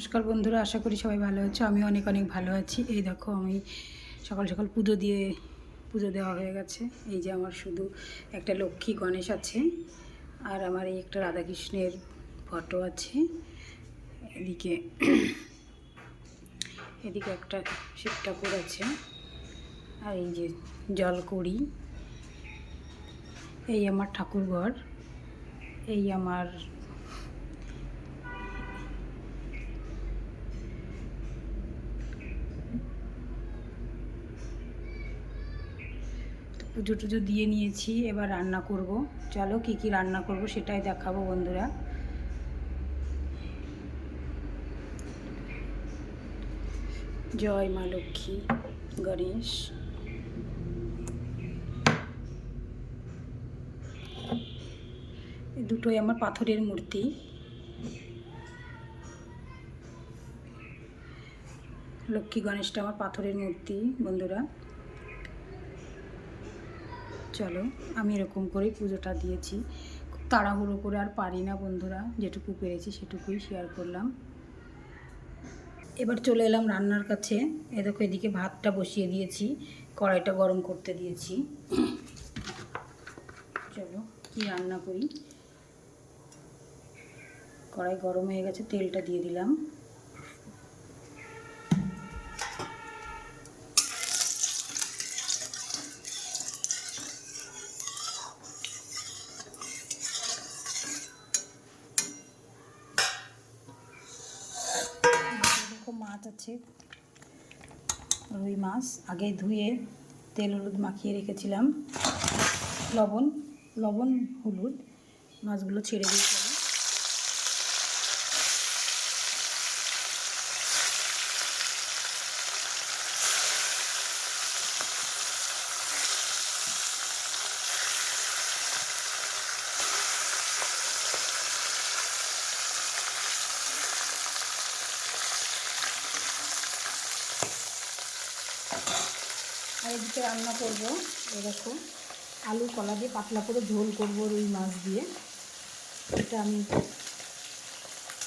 নমস্কার বন্ধুরা, আশা করি সবাই ভালো আছো। আমি অনেক অনেক ভালো আছি। এই দেখো, আমি সকাল সকাল পুজো দেওয়া হয়ে গেছে। এই যে আমার শুধু একটা লক্ষ্মী গণেশ আছে, আর আমার এই একটা রাধাকৃষ্ণের ফটো আছে। এদিকে এদিকে একটা শিব ঠাকুর আছে, আর এই যে জলকড়ি। এই আমার ঠাকুর ঘর। এই আমার পুজো টুজো দিয়ে নিয়েছি। এবার রান্না করব। চলো কি কি রান্না করব সেটাই দেখাবো বন্ধুরা। জয় মা লক্ষ্মী গণেশ। দুটোই আমার পাথরের মূর্তি। লক্ষ্মী গণেশটা আমার পাথরের মূর্তি বন্ধুরা। চলো, আমি এরকম করেই পুজোটা দিয়েছি। খুব তাড়াহুড়ো করে আর পারি না বন্ধুরা, যেটুকু পেরেছি সেটুকুই শেয়ার করলাম। এবার চলে এলাম রান্নার কাছে। এ দেখো, এদিকে ভাতটা বসিয়ে দিয়েছি, কড়াইটা গরম করতে দিয়েছি। চলো কি রান্না করি। কড়াই গরম হয়ে গেছে, তেলটা দিয়ে দিলাম। মাছ আছে, রুই মাছ আগে ধুয়ে তেল হলুদ মাখিয়ে রেখেছিলাম। লবণ হলুদ, মাছগুলো ছেড়ে দিয়েছিলাম। আর এদিকে রান্না করবো, এরকম আলু কলা দিয়ে পাতলা করে ঝোল করবো রুই মাছ দিয়ে। এটা আমি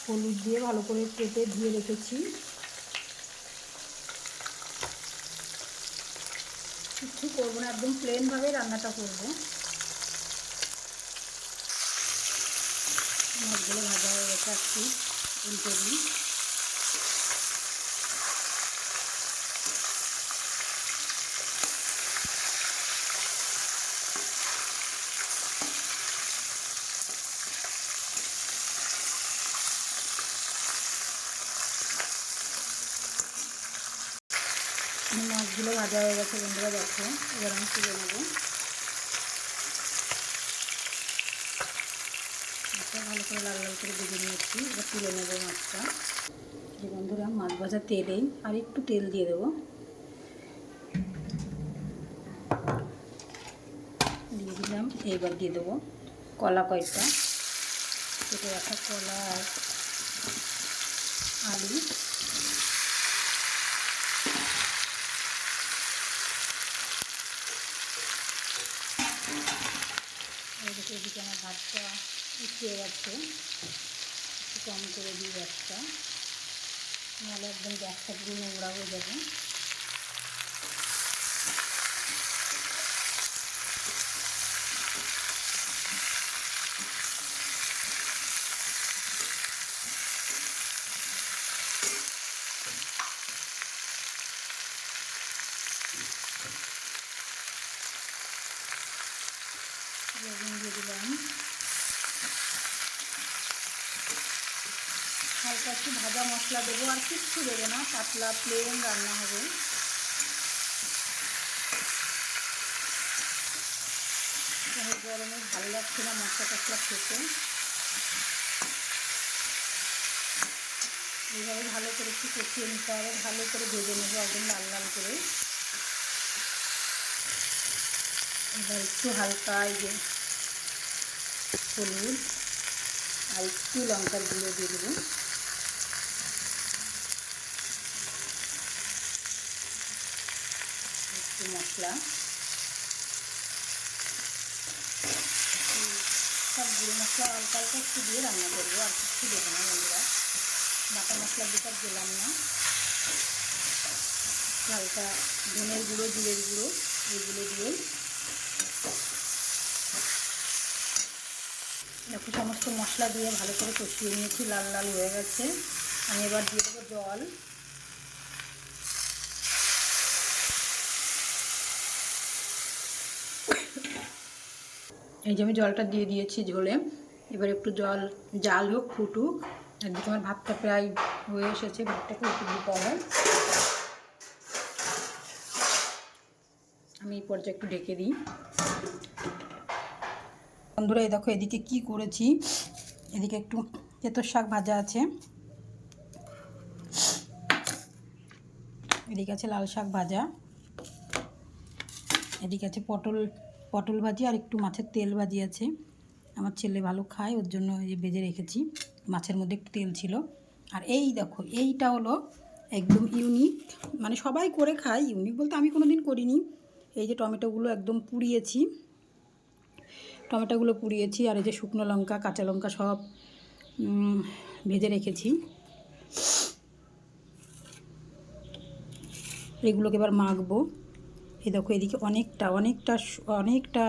হলুদ দিয়ে ভালো করে কেটে ধুয়ে রেখেছি। কিছু করবো না, একদম প্লেনভাবে রান্নাটা করবো। মাছগুলো ভাজা হয়ে গেছে, একটু উল্টে দিই। মাছগুলো ভাজা হয়ে গেছে বন্ধুরা, দেখো। এবার আমি তুলে নেবো। ভালো করে লাল লাল করে ভেজে নিয়েছি, এবার তুলে নেবো মাছটা। যে বন্ধুরা, মাছ ভাজা তেলেই আর একটু তেল দিয়ে দেবো। দিয়ে দিলাম। এইবার দিয়ে দেবো কলা কয়টা, কেটে রাখা কলা আর আলু। এদিকে আমার ভাতটা উঠিয়ে গেছে, একটু কম করে দিই গ্যাসটা, নাহলে একদম গ্যাসটা পুরো নোংরা হয়ে যাবে। লবণ দিয়ে দিলাম। হালকা একটু ভাজা মশলা দেবো, আর কিচ্ছু দেবো না, পাতলা প্লেন রান্না হবে। গরমে ভালো লাগছে না মশলা টশলা খেতে। এইভাবে ভালো করে একটু কষিয়ে নিতে হবে, ভালো করে ভেজে নেবো একদম লাল লাল করে। এবার একটু হালকা এই যে হলুদ আর একটু লঙ্কার গুঁড়ো দিয়ে দেবো। একটু মশলা, সব গুঁড়ো মশলা হালকা হালকা একটু দিয়ে রান্না করবো, আর কিছু দেবো না বন্ধুরা। বাটা মশলার দিকে আর গেলাম না। হালকা ধনের গুঁড়ো, জিরের গুঁড়ো এগুলো দিয়ে দেখো সমস্ত মশলা দিয়ে ভালো করে কষিয়ে নিয়েছি, লাল লাল হয়ে গেছে। আমি এবার দিয়ে দেবো জল। এই যে আমি জলটা দিয়ে দিয়েছি ঝোলে। এবার একটু জল জাল হোক, ফুটুক। একদিকে আমার ভাতটা প্রায় হয়ে এসেছে, ভাতটাকে একটু দিতে হবে। আমি এই পর্যায়ে একটু ঢেকে দিই। বন্ধুরা এই দেখো এদিকে কি করেছি, এদিকে একটু তেঁতুল শাক ভাজা আছে, এদিকে আছে লাল শাক ভাজা, এদিকে আছে পটল ভাজি আর একটু মাছের তেল ভাজি আছে। আমার ছেলে ভালো খায়, ওর জন্য এই ভেজে রেখেছি। মাছের মধ্যে একটু তেল ছিল। আর এই দেখো এইটা হলো একদম ইউনিক, মানে সবাই করে খায়, ইউনিক বলতে আমি কোনো দিন করিনি। এই যে টমেটোগুলো একদম পুড়িয়েছি, আর এই যে শুকনো লঙ্কা, কাঁচা লঙ্কা সব ভেজে রেখেছি। এগুলোকে এবার মাখবো। এই দেখো এদিকে অনেকটা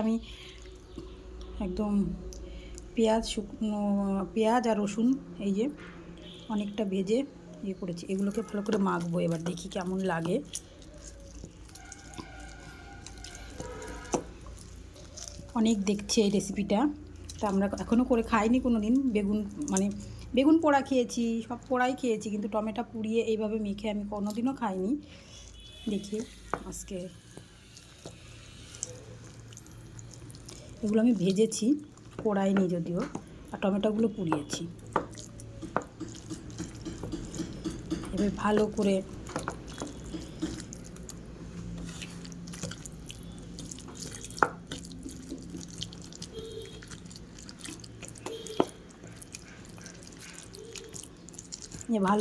আমি একদম পেঁয়াজ আর রসুন এই যে অনেকটা ভেজে করেছি। এগুলোকে ভালো করে মাখবো, এবার দেখি কেমন লাগে। অনেক দেখছি এই রেসিপিটা, তা আমরা এখনও করে খাইনি কোনো দিন। বেগুন পোড়া খেয়েছি, সব পোড়াই খেয়েছি, কিন্তু টমেটো পুড়িয়ে এইভাবে মেখে আমি কোনো দিনও খাইনি। দেখি আজকে এগুলো আমি ভেজেছি, পোড়াইনি যদিও, আর টমেটোগুলো পুড়িয়েছি। এবার ভালো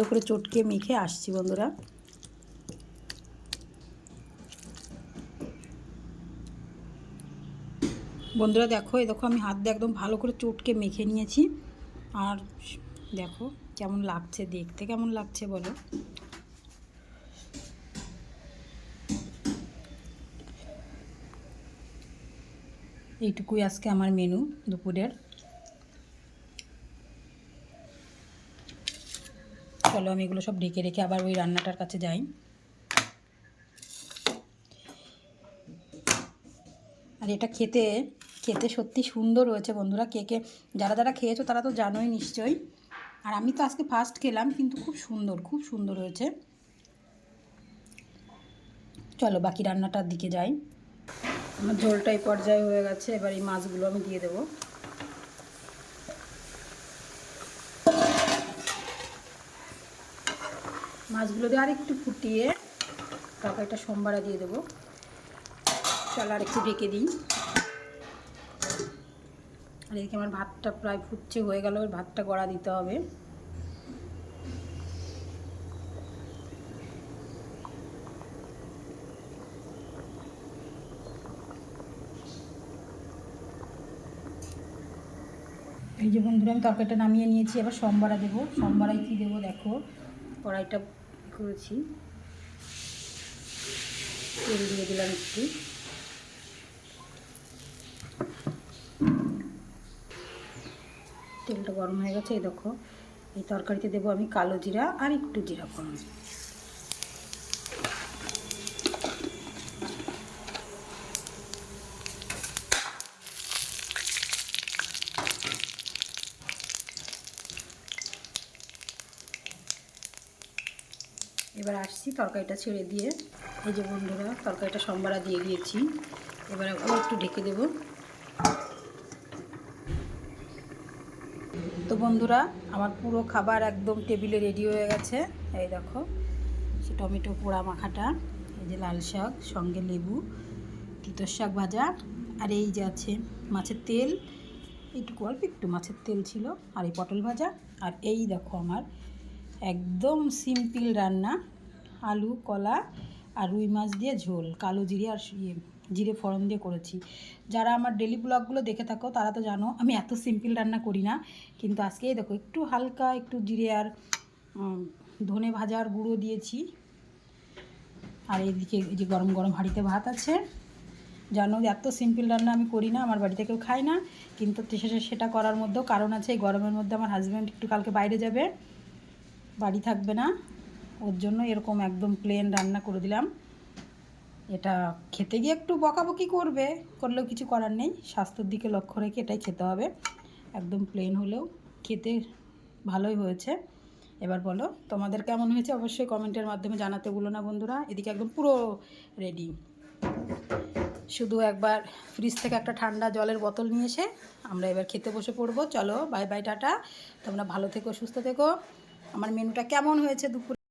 করে চটকে মেখে আসছি বন্ধুরা। দেখো আমি হাত দিয়ে একদম ভালো করে চটকে মেখে নিয়েছি। আর দেখো কেমন লাগছে, দেখতে কেমন লাগছে বলো। এইটুকুই আজকে আমার মেনু দুপুরের। চলো আমি এগুলো সব ঢেকে রেখে আবার ওই রান্নাটার কাছে যাই। আর এটা খেতে সত্যি সুন্দর হয়েছে বন্ধুরা। যারা খেয়েছো তারা তো জানোই নিশ্চয়ই। আর আমি তো আজকে ফার্স্ট খেলাম, কিন্তু খুব সুন্দর হয়েছে। চলো বাকি রান্নাটার দিকে যাই। আমার ঝোলটা এই পর্যায়ে হয়ে গেছে, এবার এই মাছগুলো আমি দিয়ে দেবো। মাছগুলো দিয়ে আর একটু ফুটিয়ে তরকারিটা সোমবারে দিয়ে দেবো। চলো আর একটু ঢেকে দিই। আর এদিকে আমার ভাতটা প্রায় ফুটছে, হয়ে গেল। ভাতটা গড়া দিতে হবে। এই যে বন্ধুরা আমি তরকারিটা নামিয়ে নিয়েছি, এবার সোমবারে দেবো। সোমবারে কী দেবো দেখো, কড়াইটা করেছি, তেল দিয়ে দিলাম একটু। তেলটা গরম হয়ে গেছে। এই দেখো এই তরকারিতে দেবো আমি কালো জিরা আর একটু জিরা ফোড়ন। এবার আসছি তরকারিটা ছেড়ে দিয়ে। এই যে বন্ধুরা তরকারিটা সোমবারে দিয়ে দিয়েছি, এবার একটু ঢেকে দেব। তো বন্ধুরা আমার পুরো খাবার একদম টেবিলে রেডি হয়ে গেছে। এই দেখো সে টমেটো পোড়া মাখাটা, এই যে লাল শাক, সঙ্গে লেবু, তিতর শাক ভাজা, আর এই যে আছে মাছের তেল, অল্প একটু মাছের তেল ছিল, আর এই পটল ভাজা। আর এই দেখো আমার একদম সিম্পল রান্না, আলু, কলা আর রুই মাছ দিয়ে ঝোল, কালো জিরে আর জিরে ফোড়ন দিয়ে করেছি। যারা আমার ডেলি ব্লগগুলো দেখে থাকো তারা তো জানো আমি এত সিম্পল রান্না করি না, কিন্তু আজকে দেখো একটু হালকা একটু জিরে আর ধনে ভাজার গুঁড়ো দিয়েছি। আর এইদিকে এই যে গরম গরম হাঁড়িতে ভাত আছে। জানো এত সিম্পল রান্না আমি করি না, আমার বাড়িতে কেউ খায় না, কিন্তু সেটা করার মধ্যেও কারণ আছে। এই গরমের মধ্যে আমার হাজব্যান্ড একটু কালকে বাইরে যাবে, বাড়ি থাকবে না, ওর জন্য এরকম একদম প্লেন রান্না করে দিলাম। এটা খেতে গিয়ে একটু বকাবকি করলেও কিছু করার নেই, স্বাস্থ্যের দিকে লক্ষ্য রেখে এটাই খেতে হবে। একদম প্লেন হলেও খেতে ভালোই হয়েছে। এবার বলো তোমাদের কেমন হয়েছে, অবশ্যই কমেন্টের মাধ্যমে জানাতে ভুলো না বন্ধুরা। এদিকে একদম পুরো রেডি, শুধু একবার ফ্রিজ থেকে একটা ঠান্ডা জলের বোতল নিয়ে এসে আমরা এবার খেতে বসে পড়বো। চলো বাই বাই, টাটা, তোমরা ভালো থেকো, সুস্থ থেকো। আমার মেনুটা কেমন হয়েছে দুপুরে